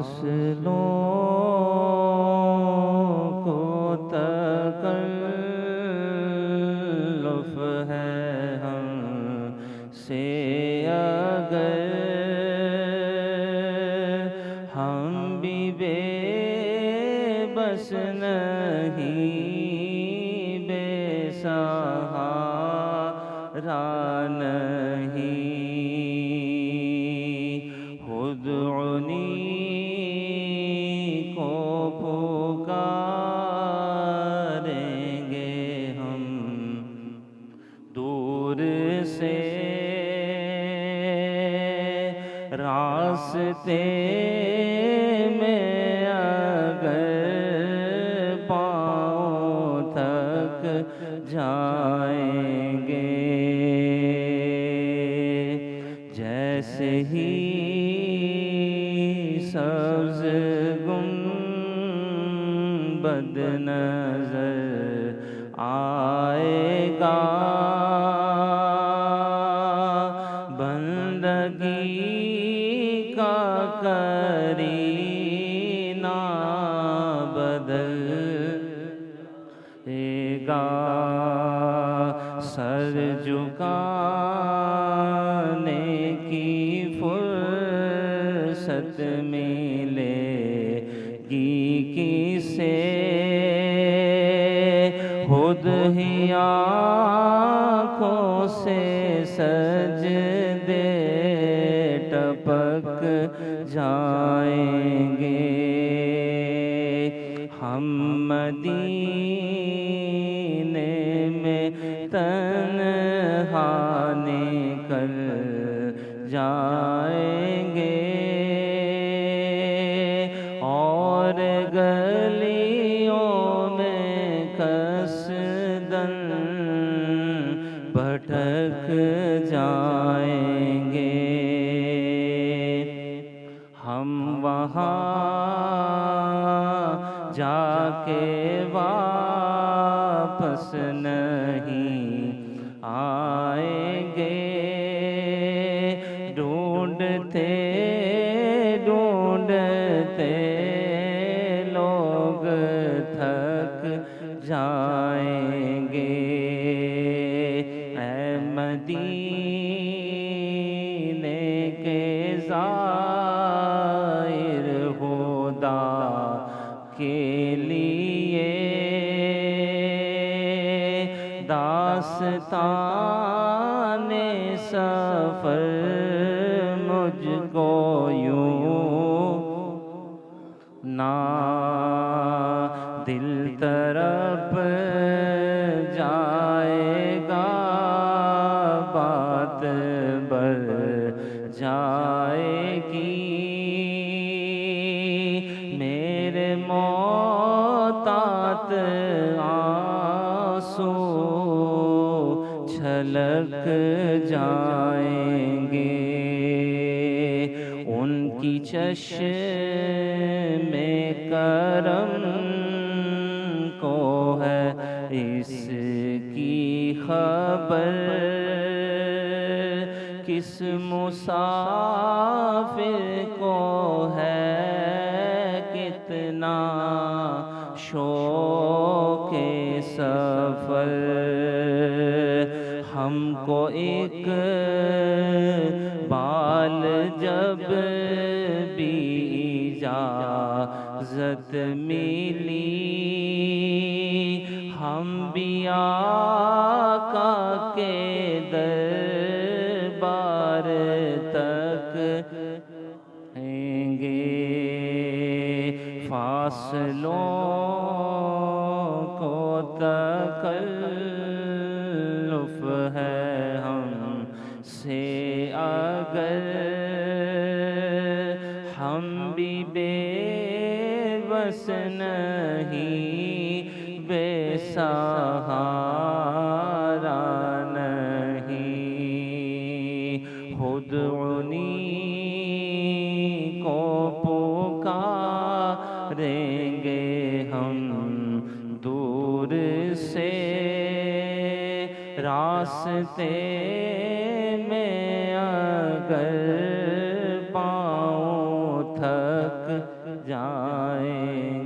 فاصلوں کو تکلف ہے ہم سے اگر ہم بھی بے بس نہیں، بے سہارا نہیں، خود انہی کو پکاریں گے ہم دور سے راستے میں اگر پاؤں تھک جائیں گے، جیسے ہی سبز گنبد نظر آئے گا، بندگی کا کرینہ بدلے گا، سر جھکانے کی فرصت ملے گی کسے، خود ہی آنکھوں سے سجدے ٹپک جائیں گے، ہم مدینے میں تنہا نکل جائیں گے، اور گلیوں میں قصداً بھٹک جائیں گے، ہم وہاں جا کے واپس نہیں آئیں گے، ڈھونڈتے ڈھونڈتے لوگ تھک جائیں گے، اے مدینے کے زائر خدا کے لیے داستان سفر مجھ کو یوں نہ دل طرف جائے گا، بات بڑھ جائے گی، میرے محتاط آنسو چھلک جائیں گے، ان کی چشم کرم کو ہے اس کی خبر، کس مسافر کو ہے کتنا شوق سفر، ہم کو ایک بال جب بھی اجازت ملی، ہم بھی آقا کے دربار تک آئیں گے، فاصلوں کو تکلف ہے ہم سے اگر ہم بھی بے بس نہیں، بے سہارا نہیں، خود انہی کو پکاریں گے ہم دور سے، راستے میں اگر پاؤں تھک جائیں